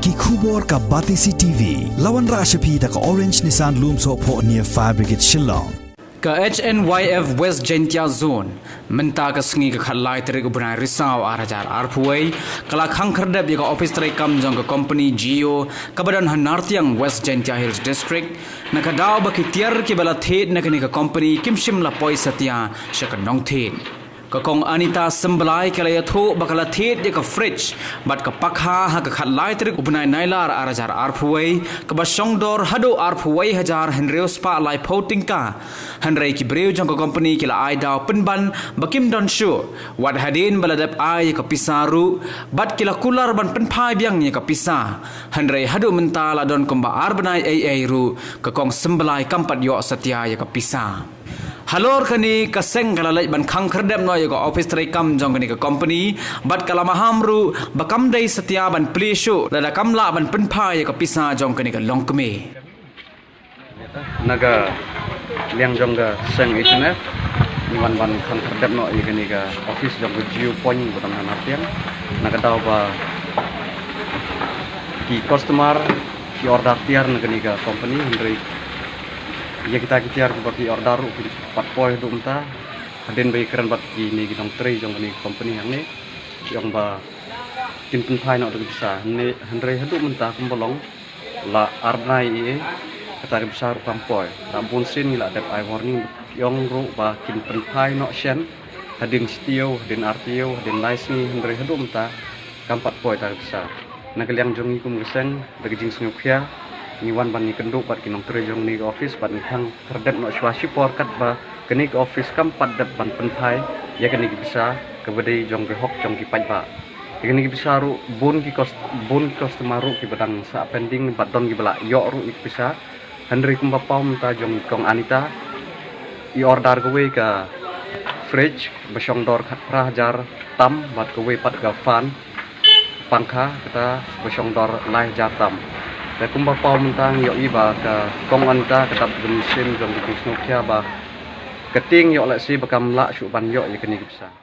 ki khubor ka Batisi TV lawan ra shapi da ka Orange Nissan Lumso po near Fire Brigade Shillong ka HNYF West Gentia Zone menta ka sengi ka khalai tere bunai risau arajar arpuai kala khangkhardap ya ka office tere kam jong ka company Geo ka badan hanartiang West Gentia Hills District na ka daw ba ki tiar ki bala thet na ka company kimshim la poi satia shaka nong thet ka kong Anita semblai kala ya tho bakala thet ya ka fridge bat ka pakha ha ka khalai tere bunai nailar arajar arpuai ka ba songdor hado arpuai hajar henreus pa lai voting ka hanrei ki breu jong ka company kila ai daw penban bakim don shu wat hadin baladap ai ka pisaru bat kila kular ban penpai biang ya ka pisa hanrei hado mentala don komba ar banai ai ru ka kong semblai kampat yo setia ya ka pisa halor kani kaseng kala lai ban khang khardem no ya ka office trai kam jong kani ka company bat kala mahamru bakam dai setia ban pleshu lada kamla ban penpai ya ka pisa jong kani ka longkme naga liang jong ga seng HNF niwan ban khang khardem no ya kani ka office jong ga Geo point butam hanatiang naga daw ba ki customer ki order tiar naga ni ka company hendri ya kita tiar bagi order pat poi dum ta hadin bai kran bat ki ni gidong trei jong ni company yang ni yang ba tin pun phai no được bisa ni hendri hadu menta kumbolong la arnai e kata besar kampoi rampun sin la dep I warning yong ru ba kin pun phai no shen hadin stio hadin artio hadin nice ni hendri hadu menta kampat poi ta besar nagaliang jong ni kum geseng bagi jing sungukya ni wan ban ni kenduk bat kinong tre jong ni office bat ni khang kerdep no swasi por kat ba keni ke office kam pat dep ban penpai ya keni bisa ke bedai jong ke hok jong ki pai ba ya keni bisa ru bun ki customer ru ki badang sa pending bat don ki bala yo ru ik bisa handri kum bapau ta jong kong Anita i order ke we ka fridge besong dor khat pra jar tam bat ke we pat ga fan pangkha kata besong dor lai jar tamแต่คุมบ่ปอมทางยออีบากะกองอันตากะตับเป็นเส้นจงดิสโนเคียบากะติ้งยอละสิบกำละสุบันยอยะกะนี่กิบซา